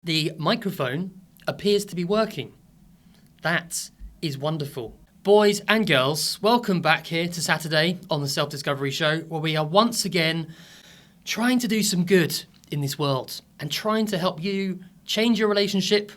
The microphone appears to be working. That is wonderful. Boys and girls, welcome back here to Saturday on the Self-Discovery Show, where we are once again trying to do some good in this world and trying to help you change your relationship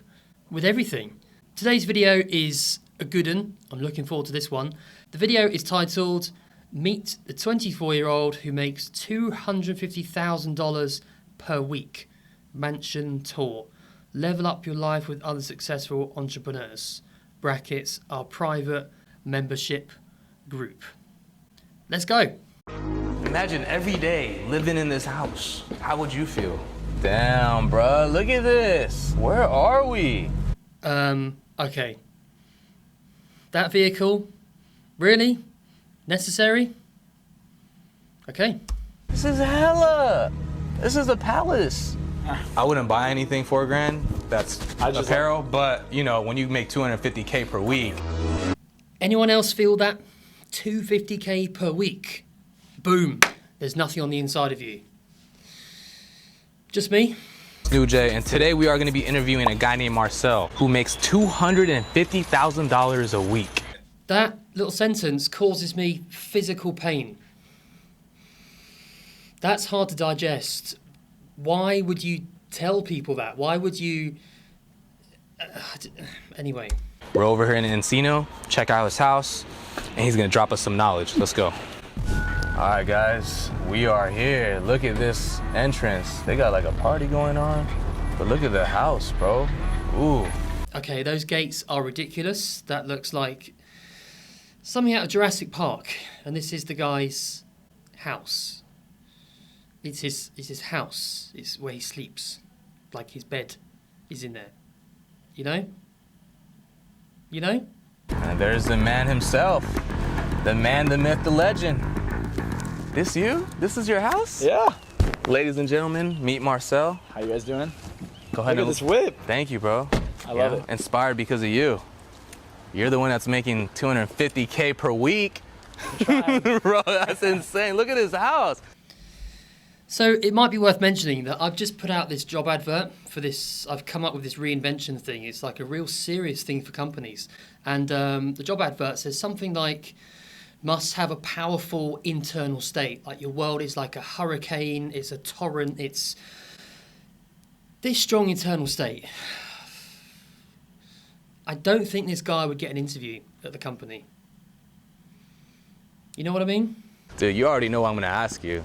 with everything. Today's video is a good one. I'm looking forward to this one. The video is titled, Meet the 24-year-old who makes $250,000 per week. Mansion tour. Level up your life with other successful entrepreneurs. Brackets, our private membership group. Let's go. Imagine every day living in this house. How would you feel? Damn, bruh, look at this. Where are we? Okay. That vehicle? Really? Necessary? Okay. This is hella. This is a palace. I wouldn't buy anything for $1,000. That's apparel, but you know, when you make $250K per week. Anyone else feel that? $250K per week. Boom. There's nothing on the inside of you. Just me? New Jay, and today we are going to be interviewing a guy named Marcel who makes $250,000 a week. That little sentence causes me physical pain. That's hard to digest. Why would you tell people that? Why would you... Anyway. We're over here in Encino. Check out his house, and he's going to drop us some knowledge. Let's go. All right, guys, we are here. Look at this entrance. They got like a party going on, but look at the house, bro. Ooh. Okay, those gates are ridiculous. That looks like something out of Jurassic Park, and this is the guy's house. It's his house. It's where he sleeps. Like his bed is in there. You know? You know? And there's the man himself. The man, the myth, the legend. This you? This is your house? Yeah. Ladies and gentlemen, meet Marcel. How you guys doing? Go ahead. Look at this whip. Thank you, bro. I love it. Inspired because of you. You're the one that's making $250K per week. Bro, that's insane. Look at his house. So it might be worth mentioning that I've just put out this job advert for this. I've come up with this reinvention thing. It's like a real serious thing for companies. And the job advert says something like, must have a powerful internal state. Like your world is like a hurricane, it's a torrent, it's this strong internal state. I don't think this guy would get an interview at the company. You know what I mean? Dude, you already know what I'm gonna ask you.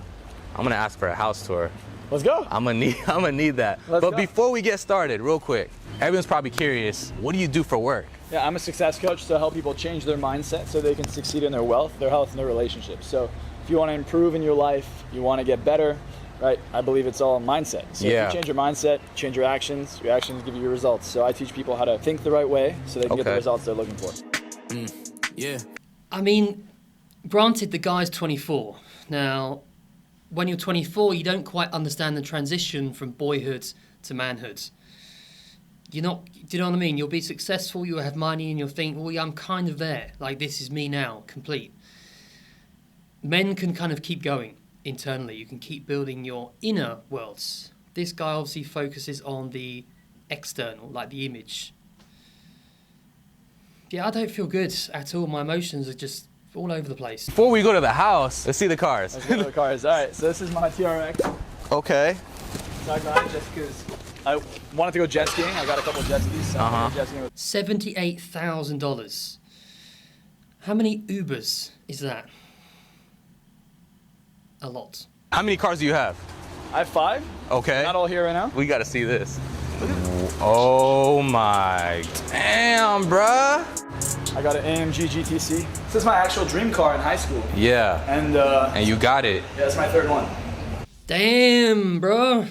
I'm gonna ask for a house tour. Let's go. I'm gonna need that. Let's but go. before we get started, real quick, everyone's probably curious, what do you do for work? Yeah, I'm a success coach to help people change their mindset so they can succeed in their wealth, their health, and their relationships. So if you want to improve in your life, you want to get better, right? I believe it's all mindset. So if you change your mindset, change your actions give you your results. So I teach people how to think the right way so they can get the results they're looking for. Yeah. I mean, granted the guy's 24. Now, when you're 24, you don't quite understand the transition from boyhood to manhood. Do you know what I mean? You'll be successful, you'll have money, and you'll think, well, yeah, I'm kind of there. Like, this is me now, complete. Men can kind of keep going internally. You can keep building your inner worlds. This guy obviously focuses on the external, like the image. Yeah, I don't feel good at all. My emotions are just all over the place. Before we go to the house, let's see the cars. Let's go to the cars. All right, so this is my TRX. Okay. So I got it just because I wanted to go jet skiing. I got a couple of jet skis. So I'm jet skiing with $78,000. How many Ubers is that? A lot. How many cars do you have? I have 5. Okay. Not all here right now. We gotta see this. Oh my, damn, bruh. I got an AMG GTC. This is my actual dream car in high school. Yeah. And you got it. yeah, that's my 3rd one. Damn, bro.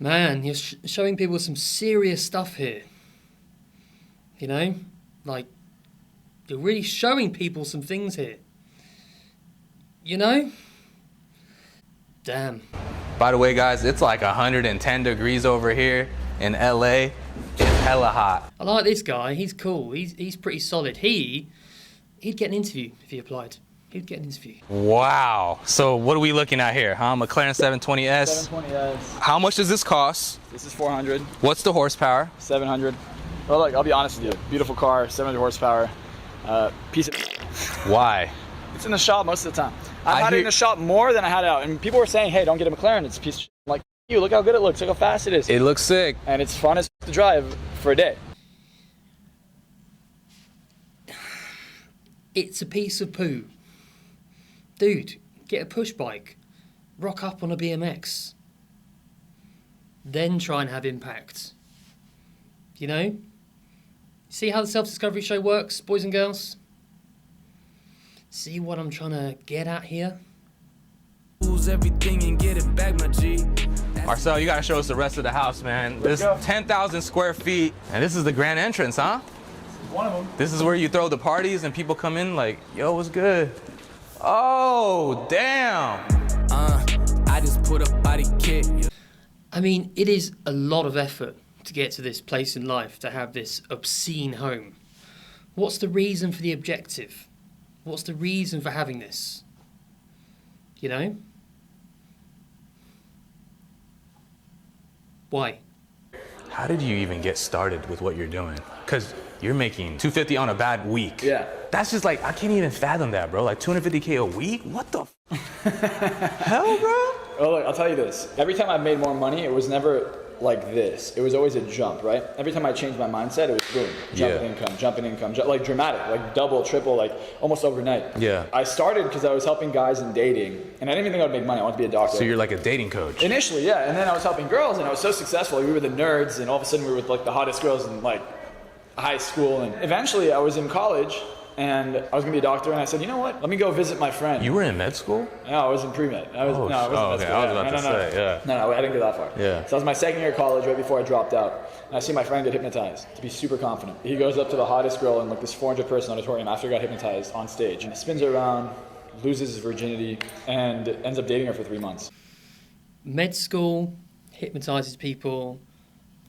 Man, you're showing people some serious stuff here. You know? Like, you're really showing people some things here. You know? Damn. By the way, guys, it's like 110 degrees over here in LA. It's hella hot. I like this guy. He's cool. He's pretty solid. He'd get an interview if he applied. He'd get an interview. Wow. So what are we looking at here, huh? McLaren 720S. 720S. How much does this cost? This is 400. What's the horsepower? 700. Well, look, I'll be honest with you. Beautiful car, 700 horsepower. Piece of. Why? It's in the shop most of the time. I've had it in the shop more than I had it out. And people were saying, hey, don't get a McLaren. It's a piece of shit. I'm like, you, look how good it looks. Look how fast it is. It looks sick. And it's fun as to drive for a day. It's a piece of poo. Dude, get a push bike. Rock up on a BMX. Then try and have impact. You know? See how the self-discovery show works, boys and girls? See what I'm trying to get at here? Lose everything and get it back, my G. Marcel, you gotta show us the rest of the house, man. This 10,000 square feet, and this is the grand entrance, huh? One of them. This is where you throw the parties and people come in like, yo, what's good? Oh, damn. I just put a body kit. I mean, it is a lot of effort to get to this place in life, to have this obscene home. What's the reason for the objective? What's the reason for having this? You know? Why? How did you even get started with what you're doing? Because you're making $250 on a bad week. Yeah. That's just like, I can't even fathom that, bro. Like $250K a week? What the hell, bro? Oh, look, I'll tell you this. Every time I've made more money, it was never like this. It was always a jump, right? Every time I changed my mindset, it was boom, jump in income, like dramatic, like double, triple, like almost overnight. Yeah. I started because I was helping guys in dating, and I didn't even think I would make money. I wanted to be a doctor. So you're like a dating coach. Initially, yeah, and then I was helping girls, and I was so successful. Like, we were the nerds, and all of a sudden we were with like the hottest girls in like high school, and eventually I was in college, and I was gonna be a doctor, and I said, you know what? Let me go visit my friend. You were in med school? No, I was in pre-med. I wasn't in med school. I was about to say, yeah. No, I didn't get that far. Yeah. So that was my second year of college, right before I dropped out. And I see my friend get hypnotized to be super confident. He goes up to the hottest girl in like this 400-person auditorium after he got hypnotized on stage, and spins her around, loses his virginity, and ends up dating her for 3 months. Med school, hypnotizes people,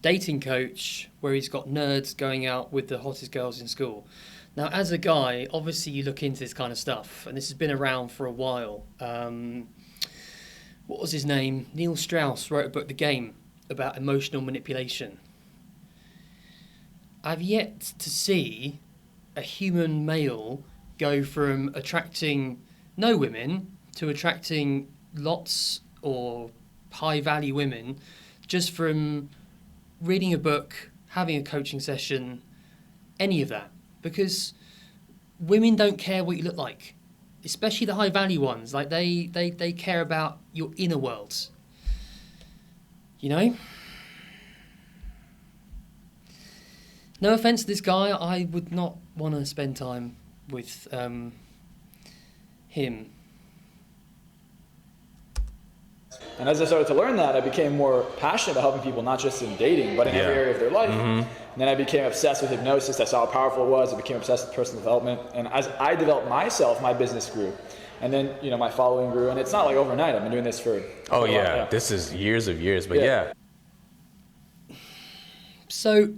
dating coach, where he's got nerds going out with the hottest girls in school. Now, as a guy, obviously you look into this kind of stuff, and this has been around for a while. What was his name? Neil Strauss wrote a book, The Game, about emotional manipulation. I've yet to see a human male go from attracting no women to attracting lots or high-value women just from reading a book, having a coaching session, any of that. Because women don't care what you look like, especially the high value ones. Like they care about your inner worlds. You know? No offense to this guy, I would not want to spend time with him. And as I started to learn that, I became more passionate about helping people, not just in dating, but in every area of their life. And then I became obsessed with hypnosis. I saw how powerful it was. I became obsessed with personal development. And as I developed myself, my business grew. And then, you know, my following grew. And it's not like overnight. I've been doing this for a while, yeah. This is years of years, but yeah. So,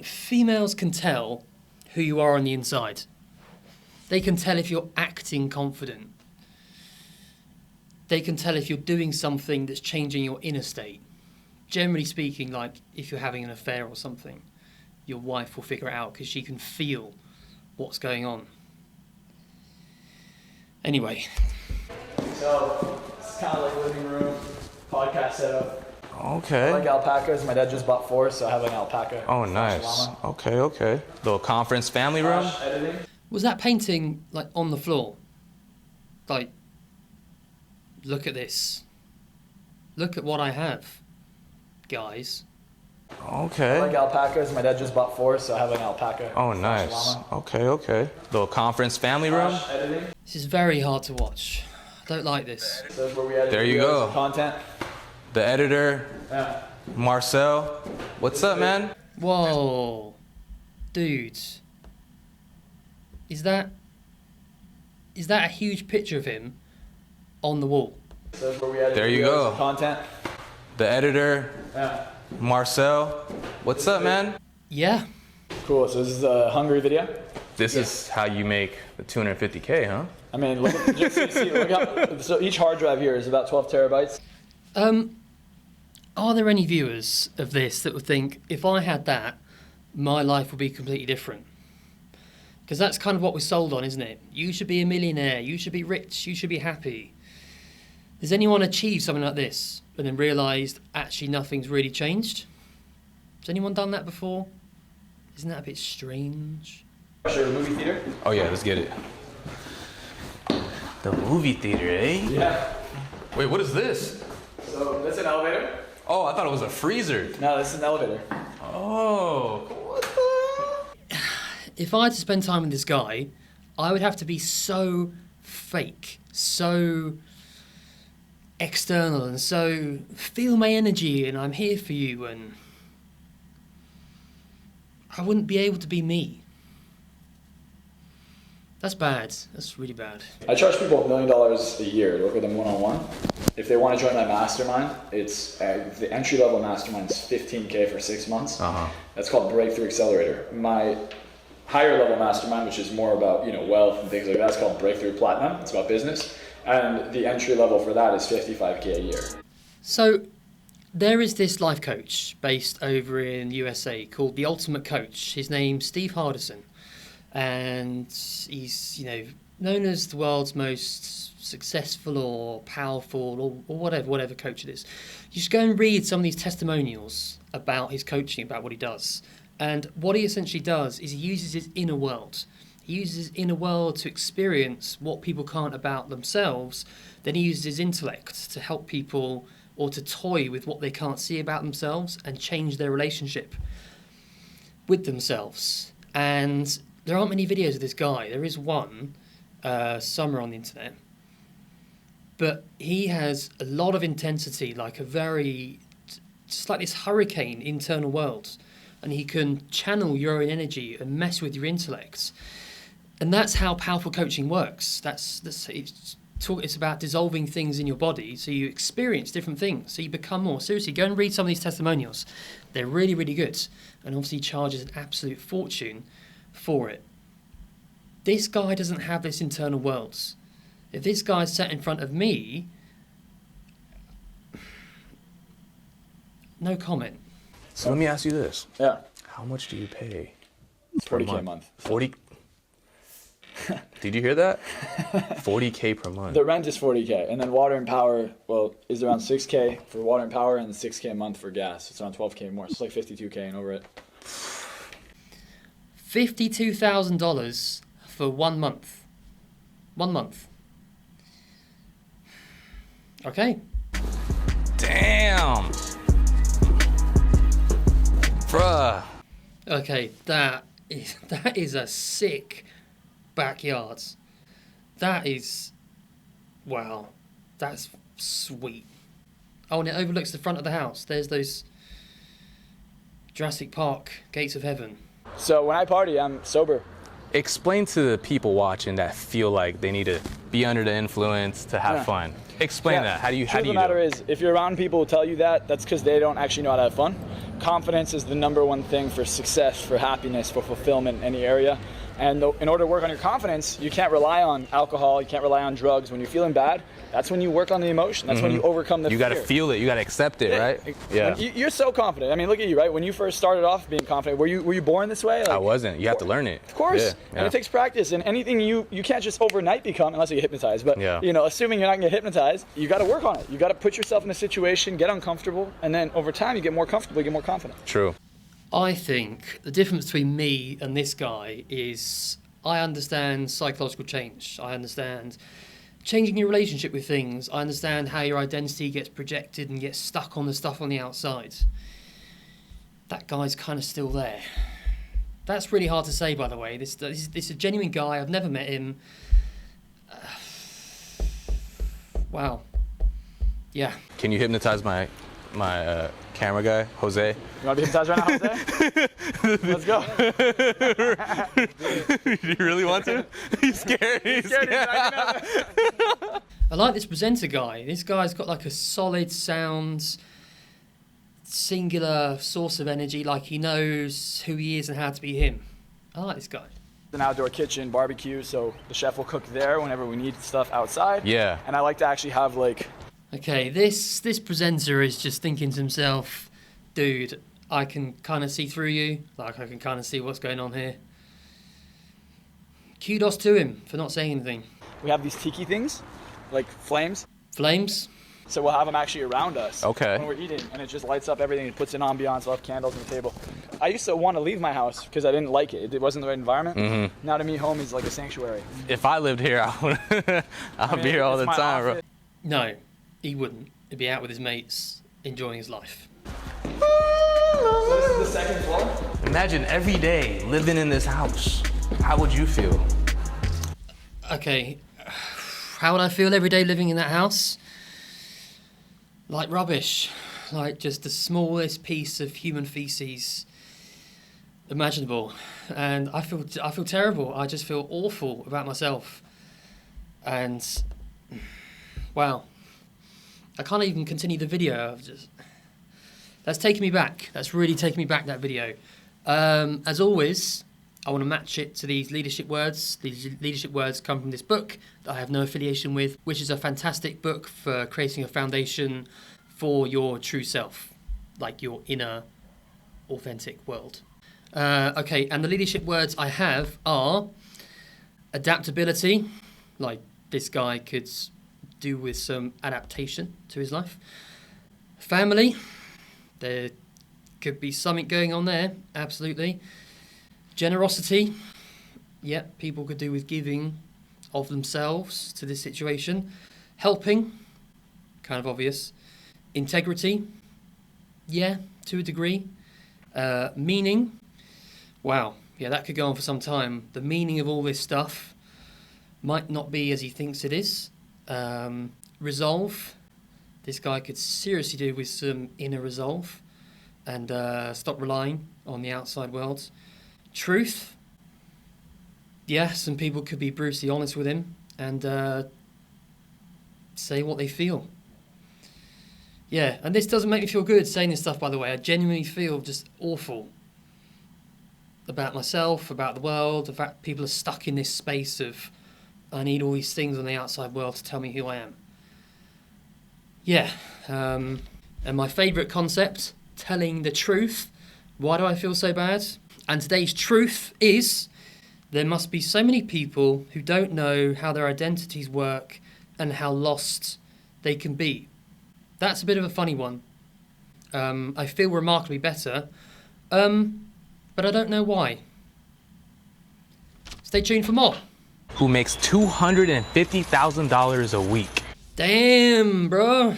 females can tell who you are on the inside. They can tell if you're acting confident. They can tell if you're doing something that's changing your inner state. Generally speaking, like if you're having an affair or something, your wife will figure it out because she can feel what's going on. Anyway. So, it's kind of like a living room, podcast setup. Okay. I like alpacas. My dad just bought 4, so I have an alpaca. Oh, nice. Okay. Little conference family room. Editing. Was that painting like on the floor? Like, look at this. Look at what I have, guys. Okay. I like alpacas. My dad just bought 4, so I have an alpaca. Oh, nice. Okay. Little conference family room. Editing. This is very hard to watch. I don't like this. So that's where we edit There you videos, go. Content. The editor, Yeah. Marcel. What's up, man? Whoa. Dude. Is that a huge picture of him on the wall? So that's where we edit There you videos, go. Content. The editor, Yeah. Marcel. What's up, man? Yeah. Cool. So this is a hungry video. This is how you make the 250K, huh? I mean, look, just so you see, look how, so each hard drive here is about 12 terabytes. Are there any viewers of this that would think, if I had that, my life would be completely different? Because that's kind of what we're sold on, isn't it? You should be a millionaire, you should be rich, you should be happy. Has anyone achieved something like this and then realised actually nothing's really changed? Has anyone done that before? Isn't that a bit strange? Show the movie theater? Oh yeah, let's get it. The movie theater, eh? Yeah. Wait, what is this? So that's an elevator? Oh, I thought it was a freezer. No, this is an elevator. Oh, what the? If I had to spend time with this guy, I would have to be so fake, so external, and so feel my energy and I'm here for you, and I wouldn't be able to be me. That's bad. That's really bad. I charge people $1 million a year to work with them one-on-one. If they want to join my mastermind, it's the entry-level mastermind is $15K for 6 months. That's called Breakthrough Accelerator. My higher-level mastermind, which is more about wealth and things like that, is called Breakthrough Platinum. It's about business, and the entry level for that is $55K a year. So there is this life coach based over in the USA called The Ultimate Coach. His name's Steve Hardison. And he's, known as the world's most successful or powerful or whatever coach it is. You should go and read some of these testimonials about his coaching, about what he does. And what he essentially does is he uses his inner world. He uses his inner world to experience what people can't about themselves. Then he uses his intellect to help people or to toy with what they can't see about themselves and change their relationship with themselves. And there aren't many videos of this guy. There is one somewhere on the internet. But he has a lot of intensity, like just like this hurricane internal world. And he can channel your own energy and mess with your intellect. And that's how powerful coaching works. It's about dissolving things in your body so you experience different things, so you become more. Seriously, go and read some of these testimonials. They're really, really good. And obviously he charges an absolute fortune for it. This guy doesn't have this internal world. If this guy's sat in front of me, no comment. So let me ask you this. Yeah. How much do you pay? It's $40K a month. 40? Did you hear that? $40K per month. The rent is $40K, and then water and power, is around $6K for water and power and $6K a month for gas. It's around $12K more. It's like $52K and over it. $52,000 for 1 month. 1 month. Okay. Damn. Bruh. Okay, that is a sick backyard. That is, wow, that's sweet. Oh, and it overlooks the front of the house. There's those Jurassic Park gates of heaven. So when I party, I'm sober. Explain to the people watching that feel like they need to be under the influence to have fun. Explain that. How do you do it? The matter is, if you're around people who tell you that, that's because they don't actually know how to have fun. Confidence is the number one thing for success, for happiness, for fulfillment in any area. And in order to work on your confidence, you can't rely on alcohol, you can't rely on drugs. When you're feeling bad, that's when you work on the emotion. That's when you overcome the fear. You got to feel it. You got to accept it, right? Yeah. You're so confident. I mean, look at you, right? When you first started off being confident, were you born this way? I wasn't. You have to learn it. Of course. And it takes practice. And anything you can't just overnight become unless you get hypnotized. But, assuming you're not going to get hypnotized, you got to work on it. You got to put yourself in a situation, get uncomfortable, and then over time you get more comfortable, you get more confident. True. I think the difference between me and this guy is I understand psychological change. I understand changing your relationship with things. I understand how your identity gets projected and gets stuck on the stuff on the outside. That guy's kind of still there. That's really hard to say, by the way. This is a genuine guy. I've never met him. Wow. Yeah. Can you hypnotize my camera guy, Jose? You want to be hypnotized right now, Jose? Let's go. Do you really want to? He's scared. He's scared. I like this presenter guy. This guy's got like a solid sound, singular source of energy, like he knows who he is and how to be him. I like this guy. An outdoor kitchen, barbecue, so the chef will cook there whenever we need stuff outside. Yeah. And I like to actually have like... Okay, this presenter is just thinking to himself, dude, I can kind of see through you. Like, I can kind of see what's going on here. Kudos to him for not saying anything. We have these tiki things, like flames. Flames? So we'll have them actually around us when we're eating, and it just lights up everything. It puts an ambiance. We'll have candles on the table. I used to want to leave my house because I didn't like it. It wasn't the right environment. Now to me, home is like a sanctuary. If I lived here, I'd be here all the time, bro. No, he wouldn't. He'd be out with his mates, enjoying his life. So this is the second floor. Imagine every day living in this house. How would you feel? Okay, how would I feel every day living in that house? Like rubbish, like just the smallest piece of human feces imaginable, and I feel terrible. I just feel awful about myself, and wow, I can't even continue the video. That's taking me back. That's really taking me back, that video. As always, I want to match it to these leadership words. These leadership words come from this book that I have no affiliation with, which is a fantastic book for creating a foundation for your true self, like your inner, authentic world. Okay, and the leadership words I have are adaptability, like this guy could do with some adaptation to his life. Family, there could be something going on there, absolutely. Generosity, yeah, people could do with giving of themselves to this situation. Helping, kind of obvious. Integrity, yeah, to a degree. Meaning, wow, yeah, that could go on for some time. The meaning of all this stuff might not be as he thinks it is. Resolve, this guy could seriously do with some inner resolve and stop relying on the outside world. Truth, yeah, some people could be brutally honest with him and say what they feel. Yeah, and this doesn't make me feel good saying this stuff, by the way. I genuinely feel just awful about myself, about the world, the fact people are stuck in this space of I need all these things on the outside world to tell me who I am. Yeah, and my favourite concept, telling the truth. Why do I feel so bad? And today's truth is there must be so many people who don't know how their identities work and how lost they can be. That's a bit of a funny one. I feel remarkably better, but I don't know why. Stay tuned for more. Who makes $250,000 a week. Damn, bro.